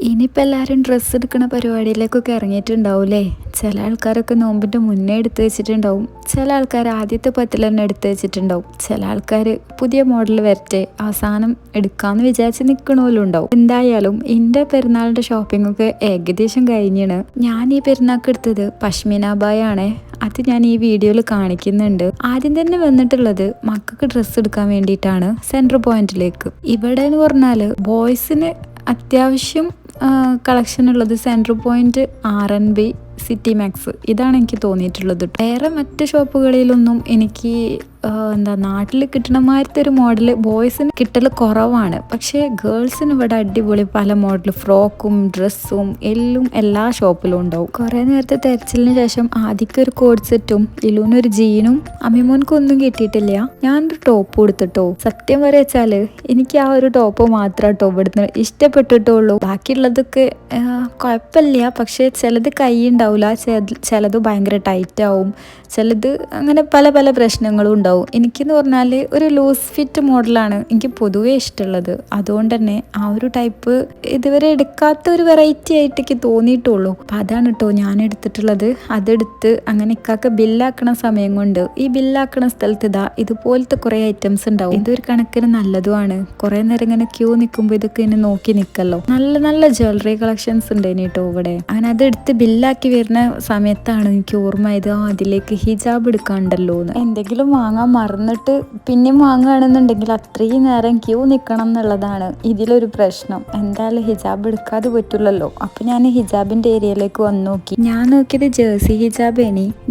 ഇനിയിപ്പോൾ എല്ലാവരും ഡ്രസ്സ് എടുക്കുന്ന പരിപാടിയിലേക്കൊക്കെ ഇറങ്ങിയിട്ടുണ്ടാവില്ലേ. ചില ആൾക്കാരൊക്കെ നോമ്പിൻ്റെ മുന്നേ എടുത്ത് വെച്ചിട്ടുണ്ടാവും, ചില ആൾക്കാർ ആദ്യത്തെ പത്തിൽ തന്നെ എടുത്ത് വെച്ചിട്ടുണ്ടാവും, ചില ആൾക്കാർ പുതിയ മോഡൽ വരട്ടെ അവസാനം എടുക്കാമെന്ന് വിചാരിച്ച് നിൽക്കണമല്ലോ ഉണ്ടാവും. എന്തായാലും എൻ്റെ പെരുന്നാളിൻ്റെ ഷോപ്പിങ്ങൊക്കെ ഏകദേശം കഴിഞ്ഞാണ്. ഞാൻ ഈ പെരുന്നാൾക്ക് എടുത്തത് പശ്മിന ബായ് ആണേ. അത് ഞാൻ ഈ വീഡിയോയിൽ കാണിക്കുന്നുണ്ട്. ആദ്യം തന്നെ വന്നിട്ടുള്ളത് മക്കൾക്ക് ഡ്രസ്സ് എടുക്കാൻ വേണ്ടിയിട്ടാണ് സെൻട്രൽ പോയിന്റിലേക്ക്. ഇവിടെ എന്ന് പറഞ്ഞാൽ ബോയ്സിന് അത്യാവശ്യം കളക്ഷൻ ഉള്ളത് Central point, RNB, City Max, ഇതാണ് എനിക്ക് തോന്നിയിട്ടുള്ളത്. വേറെ മറ്റ് ഷോപ്പുകളിലൊന്നും എനിക്ക് നാട്ടിൽ കിട്ടണ മാതിരത്തെ ഒരു മോഡൽ ബോയ്സിന് കിട്ടൽ കുറവാണ്. പക്ഷേ ഗേൾസിന് ഇവിടെ അടിപൊളി പല മോഡൽ ഫ്രോക്കും ഡ്രസ്സും എല്ലാം എല്ലാ ഷോപ്പിലും ഉണ്ടാവും. കുറേ നേരത്തെ തെരച്ചിലിന് ശേഷം ആദ്യക്ക് ഒരു കോഡ് സെറ്റും ലിലൂനൊരു ജീനും അമ്മിമോൻക്കൊന്നും കിട്ടിയിട്ടില്ല. ഞാനൊരു ടോപ്പ് കൊടുത്തിട്ടോ. സത്യം വെച്ചാല് എനിക്ക് ആ ഒരു ടോപ്പ് മാത്രം കേട്ടോ ഇവിടുന്ന് ഇഷ്ടപ്പെട്ടിട്ടുള്ളൂ. ബാക്കിയുള്ളതൊക്കെ കുഴപ്പമില്ല, പക്ഷേ ചിലത് കൈ ഉണ്ടാവില്ല, ചിലത് ഭയങ്കര ടൈറ്റ് ആവും, ചിലത് അങ്ങനെ പല പല പ്രശ്നങ്ങളും ഉണ്ടാവും. എനിക്കെന്ന് പറഞ്ഞാൽ ഒരു ലൂസ് ഫിറ്റ് മോഡലാണ് എനിക്ക് പൊതുവേ ഇഷ്ടമുള്ളത്. അതുകൊണ്ട് തന്നെ ആ ഒരു ടൈപ്പ് ഇതുവരെ എടുക്കാത്ത ഒരു വെറൈറ്റി ആയിട്ട് എനിക്ക് തോന്നിയിട്ടുള്ളൂ. അപ്പം അതാണ് കേട്ടോ ഞാൻ എടുത്തിട്ടുള്ളത്. അതെടുത്ത് അങ്ങനെ ഇക്കാക്ക് ബില്ലാക്കണ സമയം കൊണ്ട് ഈ ബില്ലാക്കണ സ്ഥലത്ത് ഇതുപോലത്തെ കുറേ ഐറ്റംസ് ഉണ്ടാവും. ഇതൊരു കണക്കിന് നല്ലതുമാണ്. കുറേ നേരം ഇങ്ങനെ ക്യൂ നിൽക്കുമ്പോൾ ഇതൊക്കെ ഇങ്ങനെ നോക്കി നിൽക്കല്ലോ. നല്ല നല്ല ജ്വല്ലറി കളക്ഷൻസ് ഉണ്ട് കേട്ടോ ഇവിടെ. അങ്ങനെ അതെടുത്ത് ബില്ലാക്കി വരുന്ന സമയത്താണ് എനിക്ക് ഓർമ്മയത് അതിലേക്ക് ഹിജാബ് എടുക്കാണ്ടല്ലോ എന്ന്. എന്തെങ്കിലും വാങ്ങാൻ മറന്നിട്ട് പിന്നെയും വാങ്ങുകയാണെന്നുണ്ടെങ്കിൽ അത്രയും നേരം ക്യൂ നിൽക്കണം എന്നുള്ളതാണ് ഇതിലൊരു പ്രശ്നം. എന്തായാലും ഹിജാബ് എടുക്കാതെ പറ്റില്ലല്ലോ. അപ്പം ഞാൻ ഹിജാബിൻ്റെ ഏരിയയിലേക്ക് വന്ന് നോക്കി. ഞാൻ നോക്കിയത് ജേഴ്സി ഹിജാബ്.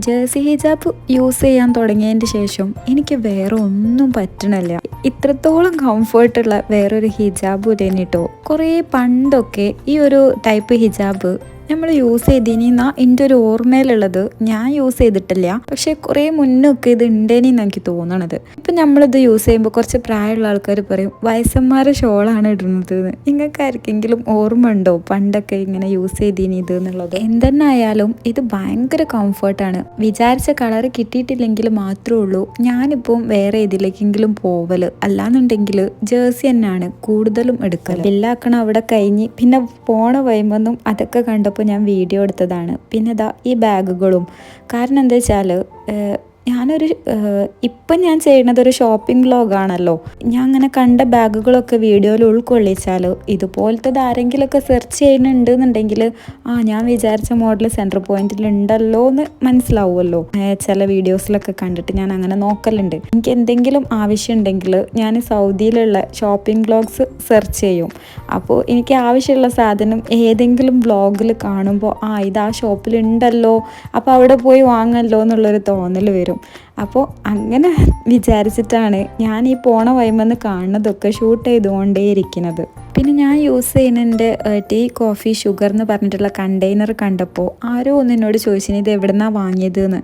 ജേഴ്സി ഹിജാബ് യൂസ് ചെയ്യാൻ തുടങ്ങിയതിന് ശേഷം എനിക്ക് വേറെ ഒന്നും പറ്റണില്ല. ഇത്രത്തോളം കംഫർട്ടുള്ള വേറൊരു ഹിജാബ് ഇല്ലേനി കേട്ടോ. കുറേ പണ്ടൊക്കെ ഈ ഒരു ടൈപ്പ് ഹിജാബ് നമ്മൾ യൂസ് ചെയ്തിനിന്നാ എൻ്റെ ഒരു ഓർമ്മയിലുള്ളത്. ഞാൻ യൂസ് ചെയ്തിട്ടില്ല, പക്ഷെ കുറേ മുന്നൊക്കെ ഇത് ഉണ്ടേനെന്ന് എനിക്ക് തോന്നണത്. ഇപ്പം നമ്മളിത് യൂസ് ചെയ്യുമ്പോൾ കുറച്ച് പ്രായമുള്ള ആൾക്കാർ പറയും വയസ്സന്മാരെ ഷോളാണ് ഇടുന്നത് എന്ന്. നിങ്ങൾക്ക് ആർക്കെങ്കിലും ഓർമ്മ ഉണ്ടോ പണ്ടൊക്കെ ഇങ്ങനെ യൂസ് ചെയ്തിനി ഇത് എന്നുള്ളത്? എന്തെന്നായാലും ഇത് ഭയങ്കര കംഫർട്ടാണ്. വിചാരിച്ച കളർ കിട്ടിയിട്ടില്ലെങ്കിൽ മാത്രമേ ഉള്ളൂ ഞാനിപ്പം വേറെ ഇതിലേക്കെങ്കിലും പോവല്. അല്ലാന്നുണ്ടെങ്കിൽ ജേഴ്സി തന്നെയാണ് കൂടുതലും എടുക്കൽ. ബില്ലാക്കണം അവിടെ കഴിഞ്ഞ് പിന്നെ പോണ വൈകുമ്പൊന്നും അതൊക്കെ കണ്ടപ്പോൾ ഞാൻ വീഡിയോ എടുത്തതാണ്. പിന്നെ ഈ ബാഗുകളും. കാരണം എന്താ വെച്ചാൽ ഇപ്പം ഞാൻ ചെയ്യുന്നത് ഒരു ഷോപ്പിംഗ് വ്ലോഗാണല്ലോ. ഞാൻ അങ്ങനെ കണ്ട ബാഗുകളൊക്കെ വീഡിയോയിൽ ഉൾക്കൊള്ളിച്ചാൽ ഇതുപോലത്തെ ആരെങ്കിലുമൊക്കെ സെർച്ച് ചെയ്യുന്നുണ്ടെന്നുണ്ടെങ്കിൽ ഞാൻ വിചാരിച്ച മോഡൽ സെൻട്രൽ പോയിന്റിൽ ഉണ്ടല്ലോ എന്ന് മനസ്സിലാവുമല്ലോ. ചില വീഡിയോസിലൊക്കെ കണ്ടിട്ട് ഞാൻ അങ്ങനെ നോക്കലുണ്ട്. എനിക്ക് എന്തെങ്കിലും ആവശ്യം ഉണ്ടെങ്കിൽ ഞാൻ സൗദിയിലുള്ള ഷോപ്പിംഗ് വ്ലോഗ്സ് സെർച്ച് ചെയ്യും. അപ്പോൾ എനിക്ക് ആവശ്യമുള്ള സാധനം ഏതെങ്കിലും വ്ലോഗിൽ കാണുമ്പോൾ ഇത് ആ ഷോപ്പിലുണ്ടല്ലോ, അപ്പോൾ അവിടെ പോയി വാങ്ങല്ലോ എന്നുള്ളൊരു തോന്നൽ വരും. അപ്പോൾ അങ്ങനെ വിചാരിച്ചിട്ടാണ് ഞാൻ ഈ പോണ വൈമെന്ന് കാണുന്നതൊക്കെ ഷൂട്ട് ചെയ്തുകൊണ്ടേയിരിക്കുന്നത്. പിന്നെ ഞാൻ യൂസ് ചെയ്യുന്നതിൻ്റെ ടീ കോഫി ഷുഗർ എന്ന് പറഞ്ഞിട്ടുള്ള കണ്ടെയ്നർ കണ്ടപ്പോൾ ആരോ എന്നോട് ചോദിച്ചിന് ഇത് എവിടെന്നാണ് വാങ്ങിയത് എന്ന്.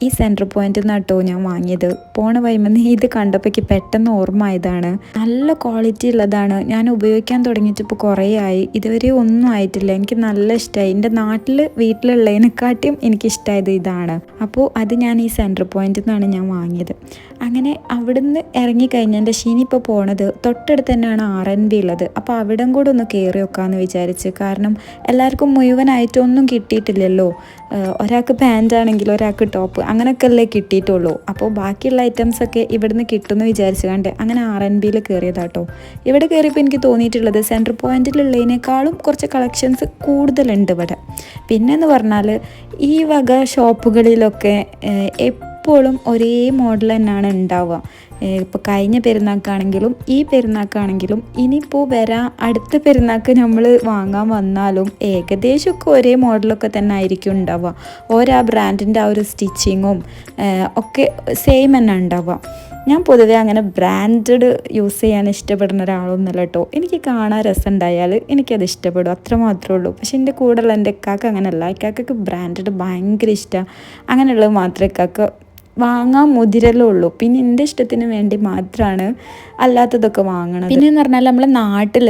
ഈ സെൻട്രൽ പോയിന്റിൽ നിന്നാണ് കേട്ടോ ഞാൻ വാങ്ങിയത്. പോണ വൈമെന്ന് ഇത് കണ്ടപ്പോൾ എനിക്ക് പെട്ടെന്ന് ഓർമ്മ ആയതാണ്. നല്ല ക്വാളിറ്റി ഉള്ളതാണ്. ഞാൻ ഉപയോഗിക്കാൻ തുടങ്ങിയിട്ട് ഇപ്പോൾ കുറേ ആയി. ഇതുവരെ ഒന്നും ആയിട്ടില്ല. എനിക്ക് നല്ല ഇഷ്ടമായി. എൻ്റെ വീട്ടിലുള്ളതിനെക്കാട്ടിയും എനിക്കിഷ്ടമായത് ഇതാണ്. അപ്പോൾ അത് ഞാൻ ഈ സെൻട്രൽ പോയിന്റിൽ നിന്നാണ് ഞാൻ വാങ്ങിയത്. അങ്ങനെ അവിടുന്ന് ഇറങ്ങിക്കഴിഞ്ഞതിൻ്റെ ഇനിയിപ്പോൾ പോണത് തൊട്ടടുത്ത് തന്നെയാണ് RNB ഉള്ളത്. അപ്പോൾ അവിടം കൂടെ ഒന്ന് കയറി വെക്കാമെന്ന് വിചാരിച്ച്. കാരണം എല്ലാവർക്കും മുഴുവനായിട്ടൊന്നും കിട്ടിയിട്ടില്ലല്ലോ. ഒരാൾക്ക് പാൻ്റ് ആണെങ്കിൽ ഒരാൾക്ക് ടോപ്പ് അങ്ങനെയൊക്കെ അല്ലേ കിട്ടിയിട്ടുള്ളൂ. അപ്പോൾ ബാക്കിയുള്ള ഐറ്റംസൊക്കെ ഇവിടുന്ന് കിട്ടുമെന്ന് വിചാരിച്ച് കണ്ട് അങ്ങനെ RNBയിൽ കയറിയതാട്ടോ. ഇവിടെ കയറിയപ്പോൾ എനിക്ക് തോന്നിയിട്ടുള്ളത് സെൻട്രൽ പോയിന്റിലുള്ളതിനേക്കാളും കുറച്ച് കളക്ഷൻസ് കൂടുതലുണ്ട് ഇവിടെ. പിന്നെയെന്ന് പറഞ്ഞാൽ ഈ വക ഷോപ്പുകളിലൊക്കെ എപ്പോഴും ഒരേ മോഡൽ തന്നെയാണ് ഉണ്ടാവുക. ഇപ്പോൾ കഴിഞ്ഞ പെരുന്നാൾക്കാണെങ്കിലും ഈ പെരുന്നാൾക്കാണെങ്കിലും ഇനിയിപ്പോൾ അടുത്ത പെരുന്നാൾക്ക് നമ്മൾ വാങ്ങാൻ വന്നാലും ഏകദേശമൊക്കെ ഒരേ മോഡലൊക്കെ തന്നെ ആയിരിക്കും ഉണ്ടാവുക. ഓരോ ബ്രാൻഡിൻ്റെ ആ ഒരു സ്റ്റിച്ചിങ്ങും ഒക്കെ സെയിം തന്നെ ഉണ്ടാവുക. ഞാൻ പൊതുവേ അങ്ങനെ ബ്രാൻഡഡ് യൂസ് ചെയ്യാൻ ഇഷ്ടപ്പെടുന്ന ഒരാളൊന്നുമല്ല കേട്ടോ. എനിക്ക് കാണാൻ രസം ഉണ്ടായാൽ എനിക്കത് ഇഷ്ടപ്പെടും, അത്ര മാത്രമേ ഉള്ളൂ. പക്ഷെ എൻ്റെ കൂടെയുള്ള എൻ്റെ ഇക്കാക്ക് അങ്ങനെയല്ല. ഇക്കാക്ക് ബ്രാൻഡഡ് ഭയങ്കര ഇഷ്ടമാണ്. അങ്ങനെയുള്ളത് മാത്രമേ ഇക്കാക്ക് വാങ്ങാൻ മുതിരലുള്ളൂ. പിന്നെ എൻ്റെ ഇഷ്ടത്തിന് വേണ്ടി മാത്രമാണ് അല്ലാത്തതൊക്കെ വാങ്ങണത്. പിന്നെ എന്ന് പറഞ്ഞാൽ നമ്മളെ നാട്ടിൽ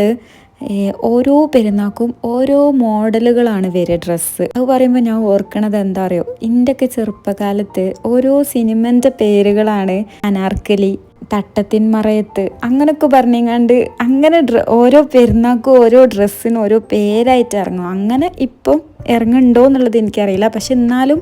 ഓരോ പെരുന്നാൾക്കും ഓരോ മോഡലുകളാണ് വരിക ഡ്രസ്സ്. അത് പറയുമ്പോൾ ഞാൻ ഓർക്കണത് എന്താ അറിയോ, എൻ്റെയൊക്കെ ചെറുപ്പകാലത്ത് ഓരോ സിനിമൻ്റെ പേരുകളാണ്. അനാർക്കലി, തട്ടത്തിൻ മറയത്ത് അങ്ങനൊക്കെ പറഞ്ഞങ്ങാണ്ട് അങ്ങനെ ഓരോ പെരുന്നാൾക്കും ഓരോ ഡ്രസ്സിനും ഓരോ പേരായിട്ട് ഇറങ്ങും. അങ്ങനെ ഇപ്പം ഇറങ്ങുന്നുണ്ടോ എന്നുള്ളത് എനിക്കറിയില്ല. പക്ഷെ എന്നാലും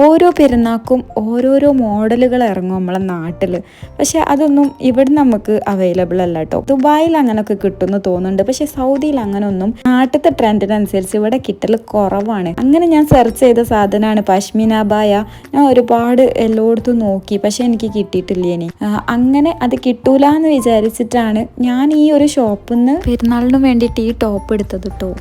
ഓരോ പെരുന്നാൾക്കും ഓരോരോ മോഡലുകൾ ഇറങ്ങും നമ്മളെ നാട്ടിൽ. പക്ഷെ അതൊന്നും ഇവിടെ നമുക്ക് അവൈലബിൾ അല്ല കേട്ടോ. ദുബായിൽ അങ്ങനെയൊക്കെ കിട്ടുമെന്ന് തോന്നുന്നുണ്ട്. പക്ഷെ സൗദിയിൽ അങ്ങനെ ഒന്നും നാട്ടിലത്തെ ട്രെൻഡിനനുസരിച്ച് ഇവിടെ കിട്ടൽ കുറവാണ്. അങ്ങനെ ഞാൻ സെർച്ച് ചെയ്ത സാധനമാണ് പശ്മീന ബായ. ഞാൻ ഒരുപാട് എല്ലായിടത്തും നോക്കി, പക്ഷെ എനിക്ക് കിട്ടിയിട്ടില്ല. ഇനി അങ്ങനെ അത് കിട്ടൂല എന്ന് വിചാരിച്ചിട്ടാണ് ഞാൻ ഈ ഒരു ഷോപ്പിൽ നിന്ന് പെരുന്നാളിന് വേണ്ടിയിട്ട് ഈ ടോപ്പ് എടുത്തത് കേട്ടോ.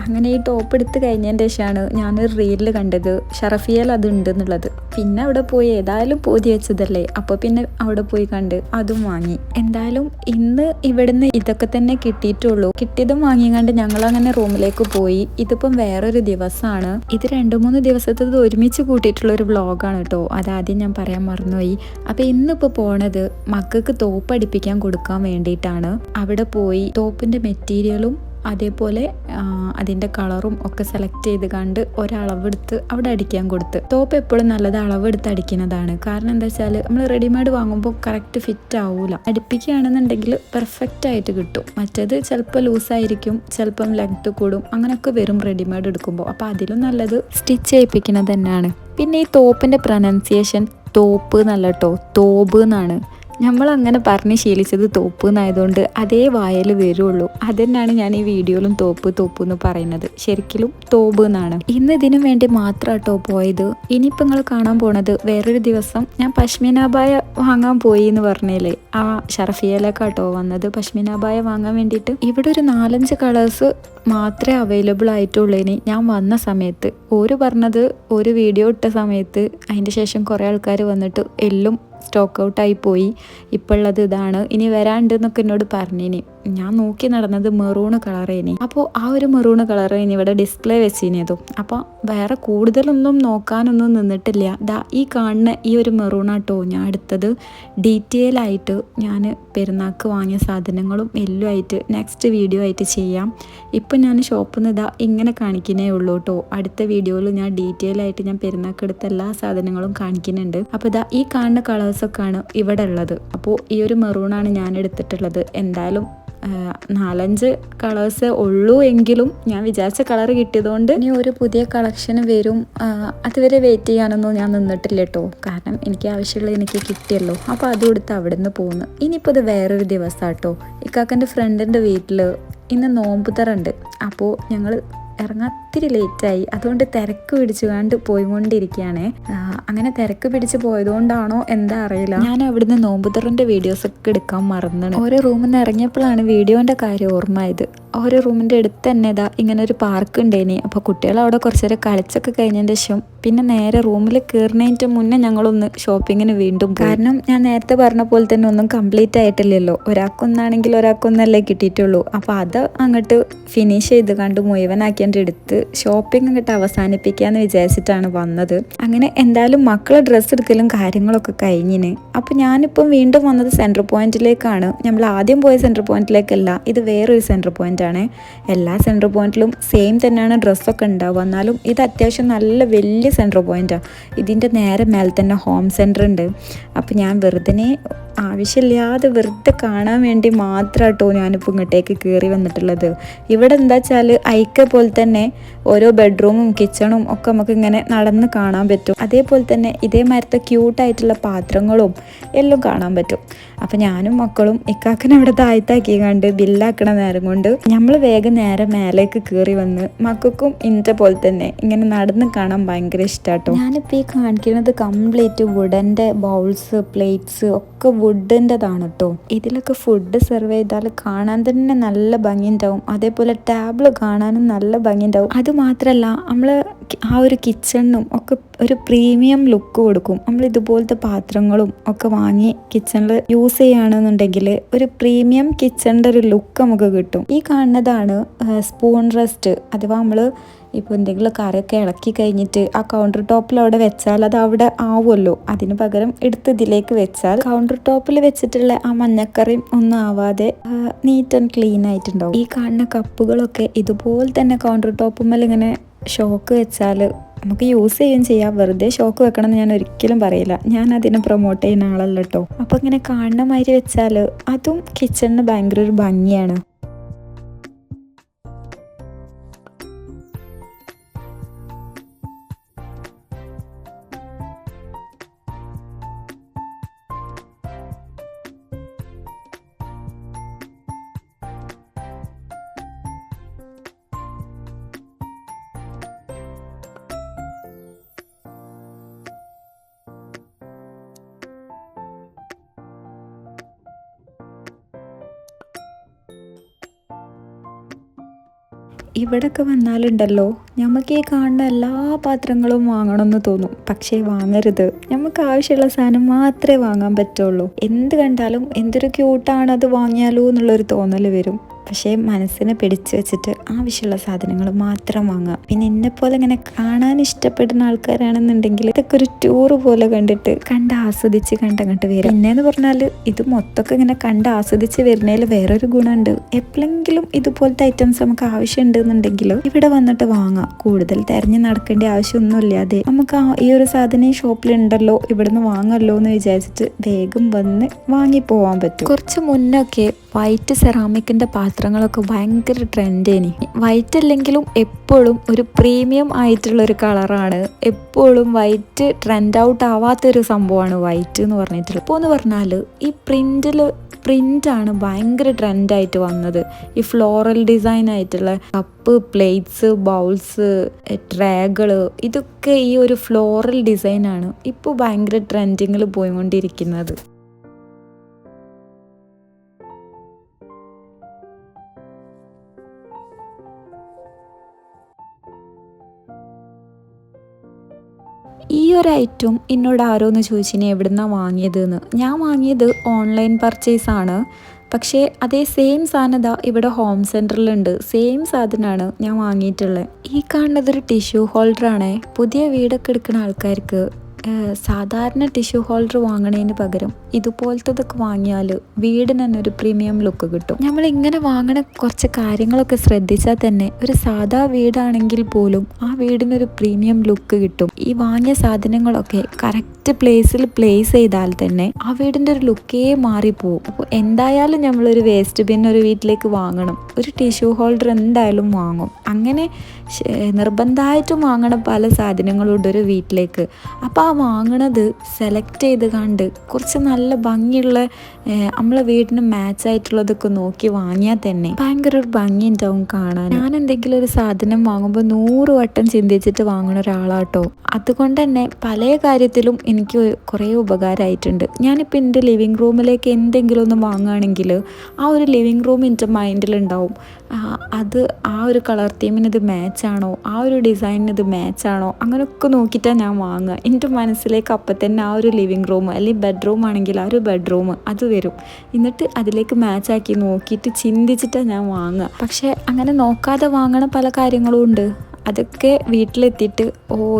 അങ്ങനെ ഈ ടോപ്പ് എടുത്ത് കഴിഞ്ഞതിൻ്റെ ശേഷമാണ് ഞാനൊരു റീലിൽ കണ്ടത് ഷറഫിയയിൽ അതുണ്ട് എന്നുള്ളത്. പിന്നെ അവിടെ പോയി ഏതായാലും പോതി വെച്ചതല്ലേ, അപ്പോൾ പിന്നെ അവിടെ പോയി കണ്ട് അതും വാങ്ങി. എന്തായാലും ഇന്ന് ഇവിടുന്ന് ഇതൊക്കെ തന്നെ കിട്ടിയിട്ടുള്ളൂ. കിട്ടിയതും വാങ്ങിയങ്ങാണ്ട് ഞങ്ങളങ്ങനെ റൂമിലേക്ക് പോയി. ഇതിപ്പം വേറൊരു ദിവസമാണ്. ഇത് 2-3 ദിവസത്തത് ഒരുമിച്ച് കൂട്ടിയിട്ടുള്ള ഒരു വ്ളോഗാണ് കേട്ടോ. അതാദ്യം ഞാൻ പറയാൻ മറന്നുപോയി. അപ്പോൾ ഇന്നിപ്പോൾ പോണത് മക്കൾക്ക് തോപ്പ് അടിപ്പിക്കാൻ കൊടുക്കാൻ വേണ്ടിയിട്ടാണ്. അവിടെ പോയി തോപ്പിൻ്റെ മെറ്റീരിയലും അതേപോലെ അതിൻ്റെ കളറും ഒക്കെ സെലക്ട് ചെയ്ത് കണ്ട് ഒരളവെടുത്ത് അവിടെ അടിക്കാൻ കൊടുത്ത്. ടോപ്പ് എപ്പോഴും നല്ലത് അളവെടുത്ത് അടിക്കുന്നതാണ്. കാരണം എന്താ വെച്ചാൽ നമ്മൾ റെഡിമെയ്ഡ് വാങ്ങുമ്പോൾ കറക്റ്റ് ഫിറ്റ് ആവില്ല. അടിപ്പിക്കുകയാണെന്നുണ്ടെങ്കിൽ പെർഫെക്റ്റ് ആയിട്ട് കിട്ടും. മറ്റേത് ചിലപ്പോൾ ലൂസായിരിക്കും, ചിലപ്പം ലെങ്ത്ത് കൂടും, അങ്ങനെയൊക്കെ വരും റെഡിമെയ്ഡ് എടുക്കുമ്പോൾ. അപ്പോൾ അതിലും നല്ലത് സ്റ്റിച്ച് ചെയ്യിപ്പിക്കുന്നത് തന്നെയാണ്. പിന്നെ ഈ തോപ്പിൻ്റെ പ്രൊനൗൺസിയേഷൻ തോപ്പ് എന്നല്ല കേട്ടോ, തോബ് എന്നാണ്. നമ്മളങ്ങനെ പറഞ്ഞ് ശീലിച്ചത് തോപ്പ് എന്നായതുകൊണ്ട് അതേ വായൽ വരുള്ളൂ. അതുതന്നെയാണ് ഞാൻ ഈ വീഡിയോയിലും തോപ്പ് എന്ന് പറയുന്നത്. ശരിക്കും തോബ് എന്നാണ്. ഇന്ന് ഇതിനു വേണ്ടി മാത്രം കേട്ടോ പോയത്. ഇനിയിപ്പോൾ നിങ്ങൾ കാണാൻ പോണത് വേറൊരു ദിവസം ഞാൻ പശ്മീനാബായ വാങ്ങാൻ പോയി എന്ന് പറഞ്ഞില്ലേ, ആ ഷറഫിയയിലേക്കാട്ടോ വന്നത് പശ്മീനാബായ വാങ്ങാൻ വേണ്ടിയിട്ട്. ഇവിടെ ഒരു 4-5 കളേഴ്സ് മാത്രമേ അവൈലബിൾ ആയിട്ടുള്ളൂ. ഇനി ഞാൻ വന്ന സമയത്ത് ഒരു പറഞ്ഞത് ഒരു വീഡിയോ ഇട്ട സമയത്ത് അതിൻ്റെ ശേഷം കുറേ ആൾക്കാർ വന്നിട്ട് എല്ലാം സ്റ്റോക്ക് ഔട്ടായി പോയി, ഇപ്പോൾ ഉള്ളത് ഇതാണ്, ഇനി വരാണ്ട് എന്നൊക്കെ എന്നോട് പറഞ്ഞിനി. ഞാൻ നോക്കി നടന്നത് മെറൂണ് കളറേനി. അപ്പോൾ ആ ഒരു മെറൂണ് കളർ ഇനി ഇവിടെ ഡിസ്പ്ലേ വെച്ചിനതും. അപ്പോൾ വേറെ കൂടുതലൊന്നും നോക്കാനൊന്നും നിന്നിട്ടില്ല. ഈ കാണുന്ന ഈ ഒരു മെറൂണാട്ടോ ഞാൻ എടുത്തത്. ഡീറ്റെയിൽ ആയിട്ട് ഞാൻ പെരുന്നാൾക്ക് വാങ്ങിയ സാധനങ്ങളും എല്ലാം ആയിട്ട് നെക്സ്റ്റ് വീഡിയോ ആയിട്ട് ചെയ്യാം. ഇപ്പം ഞാൻ ഷോപ്പിൽ നിന്ന് ഇങ്ങനെ കാണിക്കുന്നേ ഉള്ളൂ കേട്ടോ. അടുത്ത വീഡിയോയിൽ ഞാൻ ഡീറ്റെയിൽ ആയിട്ട് ഞാൻ പെരുന്നാൾക്ക് എടുത്ത എല്ലാ സാധനങ്ങളും കാണിക്കുന്നുണ്ട്. അപ്പോൾ ഈ കാണുന്ന കളേഴ്സൊക്കെയാണ് ഇവിടെ ഉള്ളത്. അപ്പോൾ ഈ ഒരു മെറൂണാണ് ഞാൻ എടുത്തിട്ടുള്ളത്. എന്തായാലും 4-5 കളേഴ്സ് ഉള്ളൂ എങ്കിലും ഞാൻ വിചാരിച്ച കളർ കിട്ടിയതുകൊണ്ട് ഇനി ഒരു പുതിയ കളക്ഷന് വരും. അതുവരെ വെയിറ്റ് ചെയ്യാനൊന്നും ഞാൻ നിന്നിട്ടില്ല കേട്ടോ. കാരണം എനിക്ക് ആവശ്യമുള്ള എനിക്ക് കിട്ടിയല്ലോ. അപ്പോൾ അതും എടുത്ത് അവിടെ നിന്ന് പോകുന്നു. ഇനിയിപ്പോൾ ഇത് വേറൊരു ദിവസം കേട്ടോ. ഇക്കാക്കൻ്റെ ഫ്രണ്ടിൻ്റെ വീട്ടിൽ ഇന്ന് നോമ്പുതറുണ്ട്. അപ്പോൾ ഞങ്ങൾ ഇറങ്ങാൻ ഇത്തിരി ലേറ്റായി. അതുകൊണ്ട് തിരക്ക് പിടിച്ചു കണ്ട് പോയിക്കൊണ്ടിരിക്കുകയാണേ. അങ്ങനെ തിരക്ക് പിടിച്ച് പോയതുകൊണ്ടാണോ എന്താ അറിയില്ല, ഞാൻ അവിടുന്ന് നോമ്പുതറിൻ്റെ വീഡിയോസൊക്കെ എടുക്കാൻ മറന്നാണ്. ഓരോ റൂമിൽ നിന്ന് ഇറങ്ങിയപ്പോഴാണ് വീഡിയോൻ്റെ കാര്യം ഓർമ്മയായത്. ഓരോ റൂമിൻ്റെ അടുത്ത് തന്നെ ഇങ്ങനെ ഒരു പാർക്ക് ഉണ്ടേനി. അപ്പോൾ കുട്ടികൾ അവിടെ കുറച്ച് നേരം കളിച്ചൊക്കെ കഴിഞ്ഞതിൻ്റെ ശേഷം പിന്നെ നേരെ റൂമിൽ കയറുന്നതിൻ്റെ മുന്നേ ഞങ്ങളൊന്ന് ഷോപ്പിങ്ങിന് വീണ്ടും. കാരണം ഞാൻ നേരത്തെ പറഞ്ഞ പോലെ തന്നെ ഒന്നും കംപ്ലീറ്റ് ആയിട്ടില്ലല്ലോ. ഒരാൾക്കൊന്നാണെങ്കിൽ ഒരാൾക്കൊന്നല്ലേ കിട്ടിയിട്ടുള്ളൂ. അപ്പോൾ അത് അങ്ങോട്ട് ഫിനിഷ് ചെയ്ത് കണ്ട് മുഴുവനാക്കിയതിൻ്റെ അടുത്ത് ഷോപ്പിംഗ് അങ്ങോട്ട് അവസാനിപ്പിക്കാമെന്ന് വിചാരിച്ചിട്ടാണ് വന്നത്. അങ്ങനെ എന്തായാലും മക്കളെ ഡ്രസ്സ് എടുക്കലും കാര്യങ്ങളൊക്കെ കഴിഞ്ഞിന്. അപ്പോൾ ഞാനിപ്പം വീണ്ടും വന്നത് സെൻട്രൽ പോയിന്റിലേക്കാണ്. നമ്മൾ ആദ്യം പോയ സെൻട്രൽ പോയിന്റിലേക്കല്ല, ഇത് വേറൊരു സെൻട്രൽ പോയിന്റ് ആണ്. എല്ലാ സെൻട്രൽ പോയിന്റിലും സെയിം തന്നെയാണ് ഡ്രസ്സൊക്കെ ഉണ്ടാവുക. എന്നാലും ഇത് അത്യാവശ്യം നല്ല വലിയ സെൻട്രൽ പോയിന്റാണ്. ഇതിൻ്റെ നേരെ മേലെ തന്നെ ഹോം സെൻറ്റർ ഉണ്ട്. അപ്പോൾ ഞാൻ ആവശ്യമില്ലാതെ വെറുതെ കാണാൻ വേണ്ടി മാത്രം കേട്ടോ ഞാനിപ്പോൾ ഇങ്ങോട്ടേക്ക് കയറി വന്നിട്ടുള്ളത്. ഇവിടെ എന്താ വെച്ചാൽ ഐക്ക പോലെ തന്നെ ഓരോ ബെഡ്റൂമും കിച്ചണും ഒക്കെ നമുക്ക് ഇങ്ങനെ നടന്ന് കാണാൻ പറ്റും. അതേപോലെ തന്നെ ഇതേമാതിരത്തെ ക്യൂട്ടായിട്ടുള്ള പാത്രങ്ങളും എല്ലാം കാണാൻ പറ്റും. അപ്പം ഞാനും മക്കളും ഇക്കാക്കനെ അവിടെ താഴ്ത്താക്കി കണ്ട് ബില്ലാക്കണ നേരം കൊണ്ട് നമ്മൾ വേഗം നേരെ മേലേക്ക് കയറി വന്ന് മക്കൾക്കും ഇൻ്റെ പോലെ തന്നെ ഇങ്ങനെ നടന്ന് കാണാൻ ഭയങ്കര ഇഷ്ടമാട്ടോ. ഞാനിപ്പോൾ ഈ കാണിക്കുന്നത് കംപ്ലീറ്റ് വുഡൻ്റെ ബൗൾസ്, പ്ലേറ്റ്സ് ഒക്കെ വുഡിൻ്റെതാണ് കേട്ടോ. ഇതിലൊക്കെ ഫുഡ് സെർവ് ചെയ്താൽ കാണാൻ തന്നെ നല്ല ഭംഗിയുണ്ടാവും. അതേപോലെ ടേബിൾ കാണാനും നല്ല ഭംഗിയുണ്ടാവും. അതുമാത്രമല്ല നമ്മൾ ആ ഒരു കിച്ചണിനും ഒക്കെ ഒരു പ്രീമിയം ലുക്ക് കൊടുക്കും. നമ്മൾ ഇതുപോലത്തെ പാത്രങ്ങളും ഒക്കെ വാങ്ങി കിച്ചണിൽ യൂസ് ചെയ്യുകയാണെന്നുണ്ടെങ്കിൽ ഒരു പ്രീമിയം കിച്ചണിൻ്റെ ഒരു ലുക്ക് നമുക്ക് കിട്ടും. ഈ കാണുന്നതാണ് സ്പൂൺ റെസ്റ്റ്. അഥവാ നമ്മൾ ഇപ്പോൾ എന്തെങ്കിലും കറിയൊക്കെ ഇളക്കി കഴിഞ്ഞിട്ട് ആ കൗണ്ടർ ടോപ്പിൽ അവിടെ വെച്ചാൽ അത് അവിടെ ആവുമല്ലോ. അതിന് പകരം എടുത്ത് ഇതിലേക്ക് വെച്ചാൽ കൗണ്ടർ ടോപ്പിൽ വെച്ചിട്ടുള്ള ആ മഞ്ഞക്കറിയും ഒന്നും ആവാതെ നീറ്റ് ആൻഡ് ക്ലീൻ ആയിട്ടുണ്ടാവും. ഈ കാണുന്ന കപ്പുകളൊക്കെ ഇതുപോലെ തന്നെ കൗണ്ടർ ടോപ്പുമ്മൽ ഇങ്ങനെ ഷോക്ക് വെച്ചാൽ നമുക്ക് യൂസ് ചെയ്യുകയും ചെയ്യാം. വെറുതെ ഷോക്ക് വെക്കണം എന്ന് ഞാൻ ഒരിക്കലും പറയില്ല. ഞാൻ അതിനെ പ്രൊമോട്ട് ചെയ്യുന്ന ആളല്ല കേട്ടോ. അപ്പോൾ ഇങ്ങനെ കാണുന്ന മാതിരി വെച്ചാൽ അതും കിച്ചണിന് ഭയങ്കര ഒരു ഭംഗിയാണ്. ഇവിടൊക്കെ വന്നാലുണ്ടല്ലോ നമുക്ക് ഈ കാണുന്ന എല്ലാ പാത്രങ്ങളും വാങ്ങണമെന്ന് തോന്നും. പക്ഷേ വാങ്ങരുത്. നമുക്ക് ആവശ്യമുള്ള സാധനം മാത്രമേ വാങ്ങാൻ പറ്റുള്ളൂ. എന്ത് കണ്ടാലും എന്തൊരു ക്യൂട്ടാണ് അത് വാങ്ങിയാലോ എന്നുള്ളൊരു തോന്നൽ വരും. പക്ഷേ മനസ്സിനെ പിടിച്ചു വെച്ചിട്ട് ആവശ്യമുള്ള സാധനങ്ങൾ മാത്രം വാങ്ങുക. പിന്നെ എന്നെപ്പോലെ ഇങ്ങനെ കാണാൻ ഇഷ്ടപ്പെടുന്ന ആൾക്കാരാണെന്നുണ്ടെങ്കിൽ ഇതൊക്കെ ഒരു ടൂറ് പോലെ കണ്ട് ആസ്വദിച്ച് കണ്ടങ്ങോട്ട് വരും. പിന്നെയെന്ന് പറഞ്ഞാൽ ഇത് മൊത്തമൊക്കെ ഇങ്ങനെ കണ്ട് ആസ്വദിച്ച് വരുന്നതിൽ വേറൊരു ഗുണമുണ്ട്. എപ്പോഴെങ്കിലും ഇതുപോലത്തെ ഐറ്റംസ് നമുക്ക് ആവശ്യമുണ്ടെന്നുണ്ടെങ്കിൽ ഇവിടെ വന്നിട്ട് വാങ്ങാം. കൂടുതൽ തിരഞ്ഞ് നടക്കേണ്ട ആവശ്യമൊന്നുമില്ലാതെ നമുക്ക് ഈ ഒരു സാധനം ഈ ഷോപ്പിലുണ്ടല്ലോ, ഇവിടുന്ന് വാങ്ങല്ലോ എന്ന് വിചാരിച്ചിട്ട് വേഗം വന്ന് വാങ്ങി പോവാൻ പറ്റും. കുറച്ച് മുന്നൊക്കെ വൈറ്റ് സെറാമിക്കിൻ്റെ പാത്രങ്ങളൊക്കെ ഭയങ്കര ട്രെൻഡേനി. വൈറ്റ് അല്ലെങ്കിലും എപ്പോഴും ഒരു പ്രീമിയം ആയിട്ടുള്ളൊരു കളറാണ്. എപ്പോഴും വൈറ്റ് ട്രെൻഡ് ഔട്ട് ആവാത്തൊരു സംഭവമാണ് വൈറ്റ് എന്ന് പറഞ്ഞിട്ടുള്ളത്. ഇപ്പോൾ എന്ന് പറഞ്ഞാൽ ഈ പ്രിൻ്റാണ് ഭയങ്കര ട്രെൻഡായിട്ട് വന്നത്. ഈ ഫ്ലോറൽ ഡിസൈൻ ആയിട്ടുള്ള കപ്പ്, പ്ലേറ്റ്സ്, ബൗൾസ്, ട്രേകൾ, ഇതൊക്കെ ഈ ഒരു ഫ്ലോറൽ ഡിസൈനാണ് ഇപ്പോൾ ഭയങ്കര ട്രെൻഡിങ്ങിൽ പോയിക്കൊണ്ടിരിക്കുന്നത്. ഈ ഒരു ഐറ്റം എന്നോട് ആരോന്ന് ചോദിച്ചിനി എവിടുന്നാണ് വാങ്ങിയതെന്ന്. ഞാൻ വാങ്ങിയത് ഓൺലൈൻ പർച്ചേസാണ്. പക്ഷേ അതേ സെയിം സാധനത ഇവിടെ ഹോം സെൻറ്ററിലുണ്ട്. സെയിം സാധനമാണ് ഞാൻ വാങ്ങിയിട്ടുള്ളത്. ഈ കാണുന്നതൊരു ടിഷ്യൂ ഹോൾഡറാണ്. പുതിയ വീടൊക്കെ എടുക്കുന്ന ആൾക്കാർക്ക് സാധാരണ ടിഷ്യൂ ഹോൾഡർ വാങ്ങണതിന് പകരം ഇതുപോലത്തതൊക്കെ വാങ്ങിയാൽ വീടിന് തന്നെ ഒരു പ്രീമിയം ലുക്ക് കിട്ടും. നമ്മൾ ഇങ്ങനെ വാങ്ങണ കുറച്ച് കാര്യങ്ങളൊക്കെ ശ്രദ്ധിച്ചാൽ തന്നെ ഒരു സാധാ വീടാണെങ്കിൽ പോലും ആ വീടിനൊരു പ്രീമിയം ലുക്ക് കിട്ടും. ഈ വാങ്ങിയ സാധനങ്ങളൊക്കെ കറക്റ്റ് പ്ലേസിൽ പ്ലേസ് ചെയ്താൽ തന്നെ ആ വീടിൻ്റെ ഒരു ലുക്കേ മാറിപ്പോവും. അപ്പോൾ എന്തായാലും നമ്മളൊരു വേസ്റ്റ് ബിൻ ഒരു വീട്ടിലേക്ക് വാങ്ങണം. ഒരു ടിഷ്യൂ ഹോൾഡർ എന്തായാലും വാങ്ങും. അങ്ങനെ നിർബന്ധമായിട്ടും വാങ്ങണ പല സാധനങ്ങളുണ്ട് ഒരു വീട്ടിലേക്ക്. അപ്പോൾ ആ വാങ്ങണത് സെലക്ട് ചെയ്ത് കണ്ട് കുറച്ച് നല്ല ഭംഗിയുള്ള നമ്മളെ വീടിന് മാച്ച് ആയിട്ടുള്ളതൊക്കെ നോക്കി വാങ്ങിയാൽ തന്നെ ഭയങ്കര ഒരു ഭംഗി ഉണ്ടാവും കാണാൻ. ഞാൻ എന്തെങ്കിലും ഒരു സാധനം വാങ്ങുമ്പോൾ 100 വട്ടം ചിന്തിച്ചിട്ട് വാങ്ങുന്ന ഒരാളാട്ടോ. അതുകൊണ്ട് തന്നെ പല കാര്യത്തിലും എനിക്ക് കുറേ ഉപകാരമായിട്ടുണ്ട്. ഞാനിപ്പോൾ എൻ്റെ ലിവിങ് റൂമിലേക്ക് എന്തെങ്കിലും ഒന്ന് വാങ്ങുകയാണെങ്കിൽ ആ ഒരു ലിവിങ് റൂം എൻ്റെ മൈൻഡിലുണ്ടാവും. അത് ആ ഒരു കളർ തീമിന് ഇത് മാച്ചാണോ, ആ ഒരു ഡിസൈനിന് ഇത് മാച്ചാണോ, അങ്ങനെയൊക്കെ നോക്കിയിട്ടാണ് ഞാൻ വാങ്ങുക. എൻ്റെ മനസ്സിലേക്ക് അപ്പം തന്നെ ആ ഒരു ലിവിങ് റൂം അല്ലെങ്കിൽ ബെഡ്റൂം ആണെങ്കിൽ ആ ഒരു ബെഡ്റൂം അത് വരും. എന്നിട്ട് അതിലേക്ക് മാച്ചാക്കി നോക്കിയിട്ട് ചിന്തിച്ചിട്ടാണ് ഞാൻ വാങ്ങുക. പക്ഷേ അങ്ങനെ നോക്കാതെ വാങ്ങണ പല കാര്യങ്ങളും ഉണ്ട്. അതൊക്കെ വീട്ടിലെത്തിയിട്ട്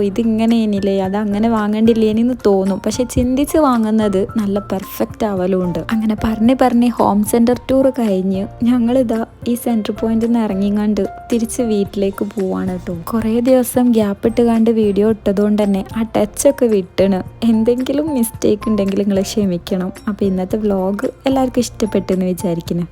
ഇതിങ്ങനെ ഇനിയില്ലേ, അതങ്ങനെ വാങ്ങേണ്ടില്ലേന്ന് തോന്നും. പക്ഷെ ചിന്തിച്ച് വാങ്ങുന്നത് നല്ല പെർഫെക്റ്റ് ആവലുണ്ട്. അങ്ങനെ പറഞ്ഞ് ഹോം സെൻറ്റർ ടൂർ കഴിഞ്ഞ് ഞങ്ങളിതാ ഈ സെൻറ്റർ പോയിന്റിൽ നിന്ന് ഇറങ്ങിങ്ങാണ്ട് തിരിച്ച് വീട്ടിലേക്ക് പോവാണ് കേട്ടോ. കുറേ ദിവസം ഗ്യാപ്പ് ഇട്ട് കണ്ട് വീഡിയോ ഇട്ടതുകൊണ്ട് തന്നെ ആ ടച്ചൊക്കെ വിട്ടണ്. എന്തെങ്കിലും മിസ്റ്റേക്ക് ഉണ്ടെങ്കിൽ നിങ്ങൾ ക്ഷമിക്കണം. അപ്പോൾ ഇന്നത്തെ വ്ലോഗ് എല്ലാവർക്കും ഇഷ്ടപ്പെട്ടെന്ന് വിചാരിക്കുന്നു.